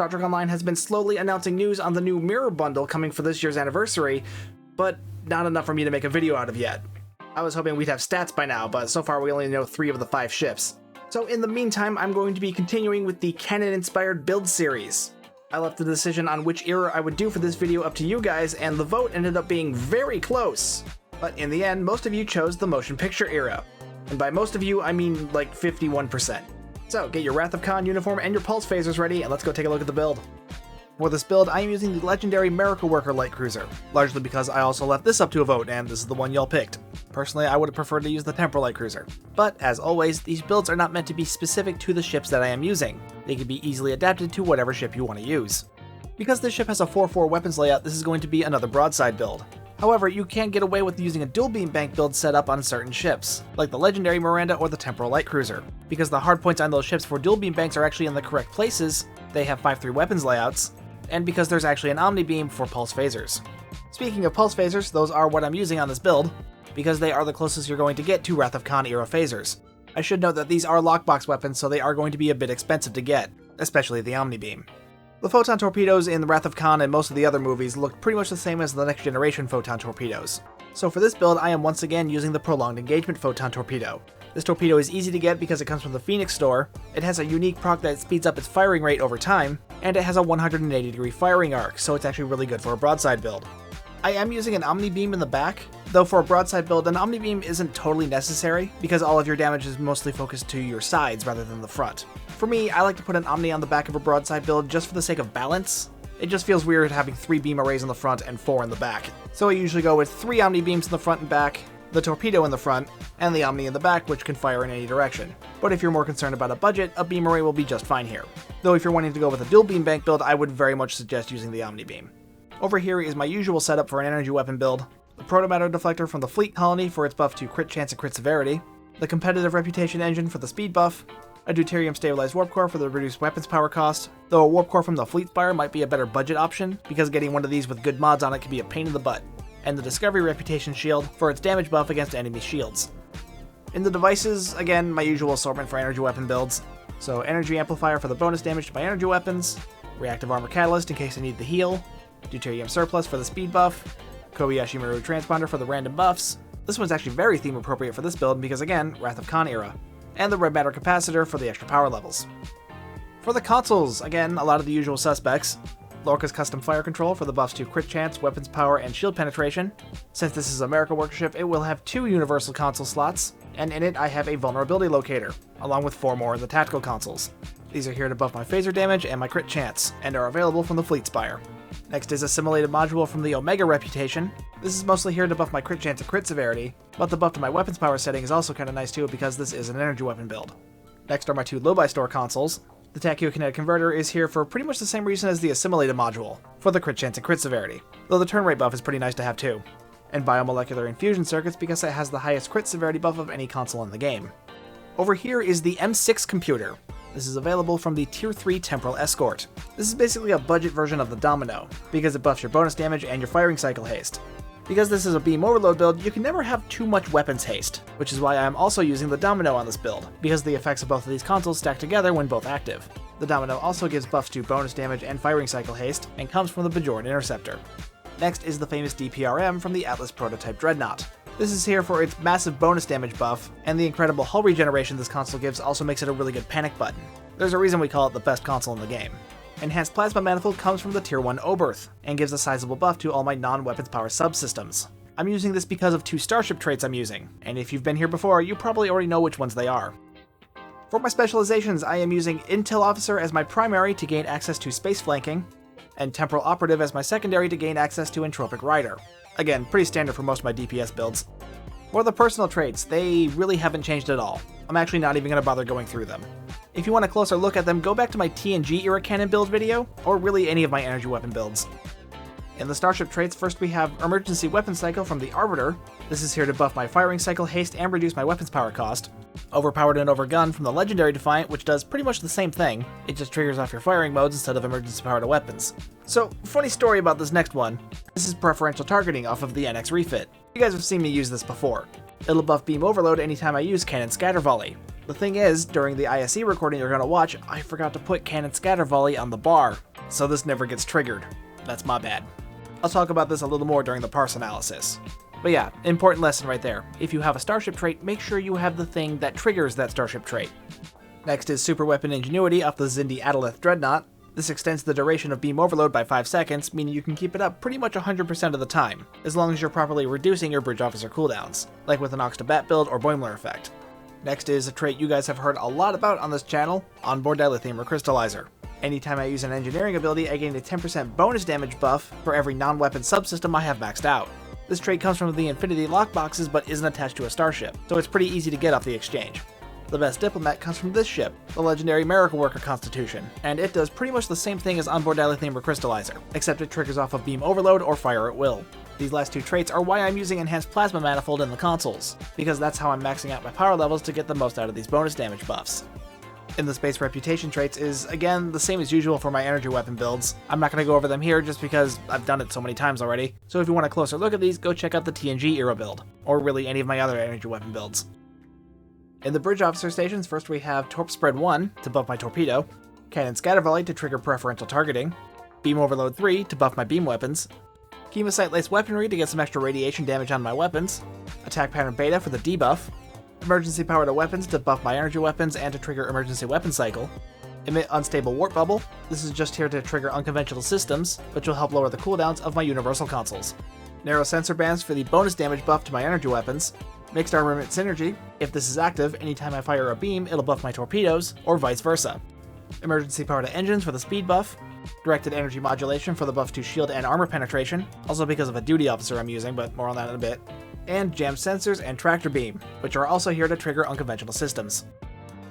Star Trek Online has been slowly announcing news on the new Mirror Bundle coming for this year's anniversary, but not enough for me to make a video out of yet. I was hoping we'd have stats by now, but so far we only know 3 of the 5 ships. So in the meantime, I'm going to be continuing with the canon-inspired build series. I left the decision on which era I would do for this video up to you guys, and the vote ended up being very close. But in the end, most of you chose the motion picture era. And by most of you, I mean like 51%. So get your Wrath of Khan uniform and your pulse phasers ready, and let's go take a look at the build. For this build, I am using the legendary Miracle Worker light cruiser, largely because I also left this up to a vote, and this is the one y'all picked. Personally, I would have preferred to use the Temporal light cruiser. But, as always, these builds are not meant to be specific to the ships that I am using. They can be easily adapted to whatever ship you want to use. Because this ship has a 4-4 weapons layout, this is going to be another broadside build. However, you can get away with using a dual beam bank build setup on certain ships, like the legendary Miranda or the Temporal light cruiser. Because the hardpoints on those ships for dual beam banks are actually in the correct places, they have 5-3 weapons layouts, and because there's actually an Omni Beam for pulse phasers. Speaking of pulse phasers, those are what I'm using on this build, because they are the closest you're going to get to Wrath of Khan era phasers. I should note that these are lockbox weapons, so they are going to be a bit expensive to get, especially the Omni Beam. The photon torpedoes in the Wrath of Khan and most of the other movies look pretty much the same as the next generation photon torpedoes. So for this build, I am once again using the Prolonged Engagement photon torpedo. This torpedo is easy to get because it comes from the Phoenix store, it has a unique proc that speeds up its firing rate over time, and it has a 180-degree firing arc, so it's actually really good for a broadside build. I am using an Omni Beam in the back, though for a broadside build, an Omni Beam isn't totally necessary, because all of your damage is mostly focused to your sides rather than the front. For me, I like to put an Omni on the back of a broadside build just for the sake of balance. It just feels weird having 3 beam arrays in the front and 4 in the back. So I usually go with 3 Omni Beams in the front and back, the torpedo in the front, and the Omni in the back, which can fire in any direction. But if you're more concerned about a budget, a beam array will be just fine here. Though if you're wanting to go with a dual beam bank build, I would very much suggest using the Omni Beam. Over here is my usual setup for an energy weapon build, the Protomatter Deflector from the Fleet Colony for its buff to crit chance and crit severity, the Competitive Reputation Engine for the speed buff, a Deuterium Stabilized Warp Core for the reduced weapons power cost, though a Warp Core from the Fleet Spire might be a better budget option, because getting one of these with good mods on it can be a pain in the butt, and the Discovery Reputation Shield for its damage buff against enemy shields. In the devices, again, my usual assortment for energy weapon builds, so Energy Amplifier for the bonus damage to my energy weapons, Reactive Armor Catalyst in case I need the heal, Deuterium Surplus for the speed buff, Kobayashi Maru Transponder for the random buffs. This one's actually very theme appropriate for this build because again, Wrath of Khan era. And the Red Matter Capacitor for the extra power levels. For the consoles, again, a lot of the usual suspects. Lorca's Custom Fire Control for the buffs to crit chance, weapons power, and shield penetration. Since this is a Miracle Worker ship, it will have 2 universal console slots, and in it I have a vulnerability locator, along with 4 more in the tactical consoles. These are here to buff my phaser damage and my crit chance, and are available from the Fleet Spire. Next is a simulated module from the Omega Reputation. This is mostly here to buff my crit chance and crit severity, but the buff to my weapons power setting is also kinda nice too because this is an energy weapon build. Next are my 2 low-buy-store consoles. The Tachyokinetic Converter is here for pretty much the same reason as the assimilated module, for the crit chance and crit severity, though the turn rate buff is pretty nice to have too. And Biomolecular Infusion Circuits because it has the highest crit severity buff of any console in the game. Over here is the M6 computer. This is available from the Tier 3 Temporal Escort. This is basically a budget version of the Domino, because it buffs your bonus damage and your firing cycle haste. Because this is a beam overload build, you can never have too much weapons haste, which is why I am also using the Domino on this build, because the effects of both of these consoles stack together when both active. The Domino also gives buffs to bonus damage and firing cycle haste, and comes from the Bajoran Interceptor. Next is the famous DPRM from the Atlas Prototype Dreadnought. This is here for its massive bonus damage buff, and the incredible hull regeneration this console gives also makes it a really good panic button. There's a reason we call it the best console in the game. Enhanced Plasma Manifold comes from the Tier 1 Oberth, and gives a sizable buff to all my non-weapons power subsystems. I'm using this because of 2 starship traits I'm using, and if you've been here before, you probably already know which ones they are. For my specializations, I am using Intel Officer as my primary to gain access to space flanking, and Temporal Operative as my secondary to gain access to Entropic Rider. Again, pretty standard for most of my DPS builds. For the personal traits, they really haven't changed at all. I'm actually not even going to bother going through them. If you want a closer look at them, go back to my TNG era cannon build video, or really any of my energy weapon builds. In the starship traits, first we have Emergency Weapon Cycle from the Arbiter. This is here to buff my firing cycle haste and reduce my weapons power cost. Overpowered and Overgun from the Legendary Defiant, which does pretty much the same thing. It just triggers off your firing modes instead of emergency power to weapons. So, funny story about this next one. This is preferential targeting off of the NX refit. You guys have seen me use this before. It'll buff beam overload anytime I use Cannon Scatter Volley. The thing is, during the ISE recording you're going to watch, I forgot to put Cannon Scatter Volley on the bar. so this never gets triggered. That's my bad. I'll talk about this a little more during the parse analysis. But yeah, important lesson right there. If you have a starship trait, make sure you have the thing that triggers that starship trait. Next is Super Weapon Ingenuity off the Xindi Adalith Dreadnought. This extends the duration of beam overload by 5 seconds, meaning you can keep it up pretty much 100% of the time, as long as you're properly reducing your bridge officer cooldowns, like with an Ox to Bat build or Boimler effect. Next is a trait you guys have heard a lot about on this channel, Onboard Dilithium Recrystallizer. Anytime I use an engineering ability, I gain a 10% bonus damage buff for every non-weapon subsystem I have maxed out. This trait comes from the Infinity lockboxes but isn't attached to a starship, so it's pretty easy to get off the exchange. The best diplomat comes from this ship, the legendary Miracle Worker Constitution, and it does pretty much the same thing as Onboard Dilithium Recrystallizer, except it triggers off of beam overload or fire at will. These last two traits are why I'm using Enhanced Plasma Manifold in the consoles, because that's how I'm maxing out my power levels to get the most out of these bonus damage buffs. In the space reputation traits is, again, the same as usual for my energy weapon builds. I'm not going to go over them here just because I've done it so many times already, so if you want a closer look at these, go check out the TNG era build, or really any of my other energy weapon builds. In the bridge officer stations, first we have Torp Spread 1 to buff my torpedo, Cannon Scatter Volley to trigger preferential targeting, Beam Overload 3 to buff my beam weapons, Chemosite Lace Weaponry to get some extra radiation damage on my weapons, Attack Pattern Beta for the debuff, Emergency Power to Weapons to buff my energy weapons and to trigger Emergency Weapon Cycle, Emit Unstable Warp Bubble, this is just here to trigger unconventional systems, which will help lower the cooldowns of my universal consoles, Narrow Sensor Bands for the bonus damage buff to my energy weapons, Mixed Armament Synergy, if this is active, anytime I fire a beam, it'll buff my torpedoes, or vice versa. Emergency Power to Engines for the speed buff, Directed Energy Modulation for the buff to shield and armor penetration, also because of a duty officer I'm using, but more on that in a bit, and Jam Sensors and Tractor Beam, which are also here to trigger unconventional systems.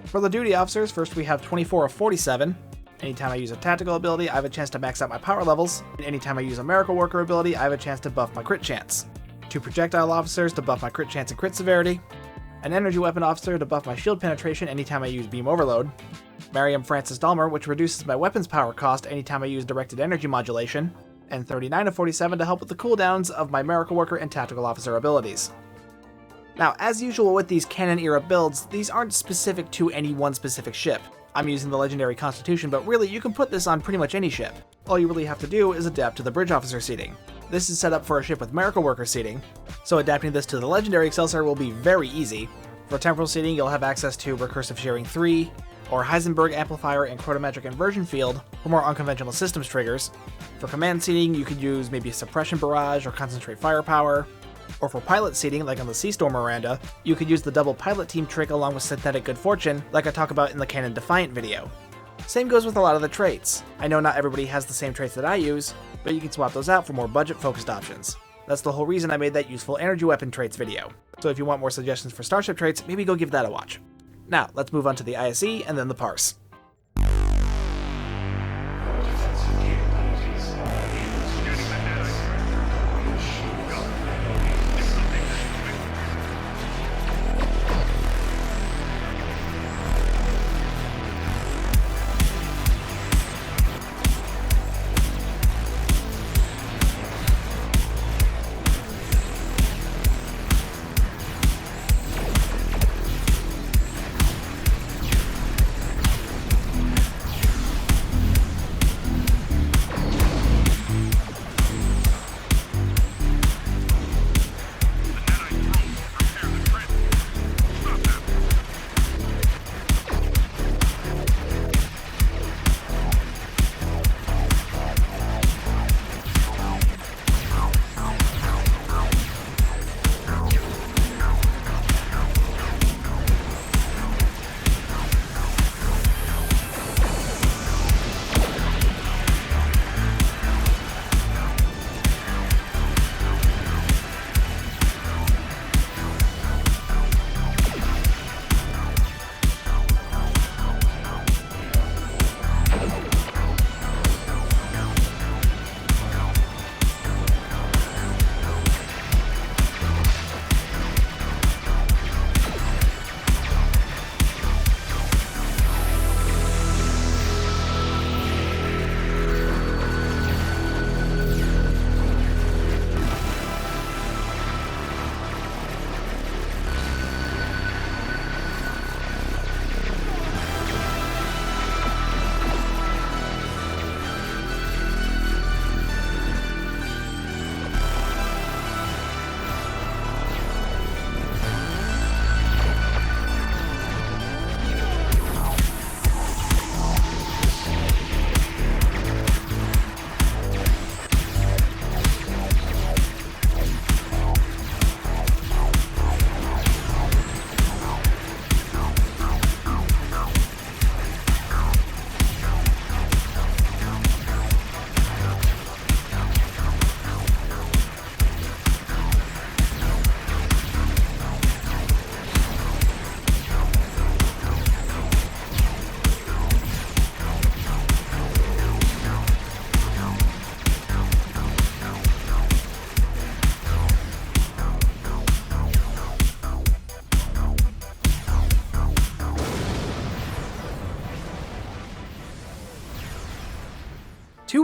For the duty officers, first we have 24 of 47. Anytime I use a tactical ability, I have a chance to max out my power levels, and anytime I use a Miracle Worker ability, I have a chance to buff my crit chance. 2 projectile officers to buff my crit chance and crit severity, an energy weapon officer to buff my shield penetration anytime I use beam overload, Mariam Francis Dahmer, which reduces my weapons power cost anytime I use directed energy modulation, and 39 of 47 to help with the cooldowns of my Miracle Worker and tactical officer abilities. Now, as usual with these canon era builds, these aren't specific to any one specific ship. I'm using the legendary Constitution, but really you can put this on pretty much any ship. All you really have to do is adapt to the bridge officer seating. This is set up for a ship with Miracle Worker seating, so adapting this to the legendary Excelsior will be very easy. For temporal seating, you'll have access to Recursive Shearing 3, or Heisenberg Amplifier and Chronometric Inversion Field for more unconventional systems triggers. For command seating, you could use maybe a Suppression Barrage or Concentrate Firepower. Or for pilot seating, like on the Seastorm Miranda, you could use the double pilot team trick along with Synthetic Good Fortune, like I talk about in the Canon Defiant video. Same goes with a lot of the traits. I know not everybody has the same traits that I use, but you can swap those out for more budget-focused options. That's the whole reason I made that useful energy weapon traits video. So if you want more suggestions for starship traits, maybe go give that a watch. Now, let's move on to the ISE and then the parse.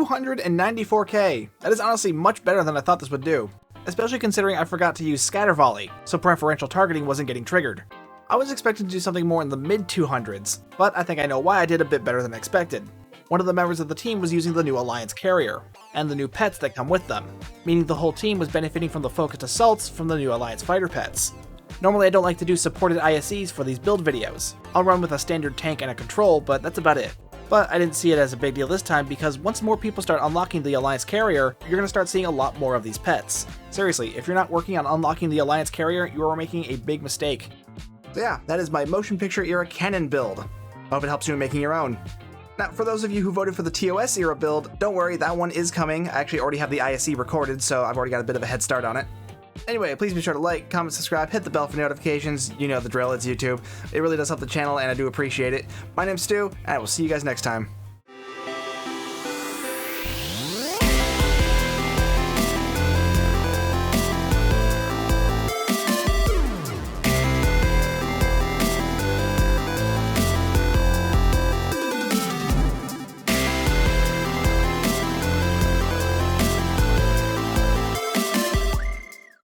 294k. That is honestly much better than I thought this would do, especially considering I forgot to use scatter volley, so preferential targeting wasn't getting triggered. I was expecting to do something more in the mid 200s, but I think I know why I did a bit better than expected. One of the members of the team was using the new Alliance carrier, and the new pets that come with them, meaning the whole team was benefiting from the focused assaults from the new Alliance fighter pets. Normally I don't like to do supported ISEs for these build videos. I'll run with a standard tank and a control, but that's about it. But I didn't see it as a big deal this time because once more people start unlocking the Alliance carrier, you're going to start seeing a lot more of these pets. Seriously, if you're not working on unlocking the Alliance carrier, you are making a big mistake. So yeah, that is my motion picture era canon build. I hope it helps you in making your own. Now, for those of you who voted for the TOS era build, don't worry, that one is coming. I actually already have the ISE recorded, so I've already got a bit of a head start on it. Anyway, please be sure to like, comment, subscribe, hit the bell for notifications. You know the drill, it's YouTube. It really does help the channel, and I do appreciate it. My name's Stu, and I will see you guys next time.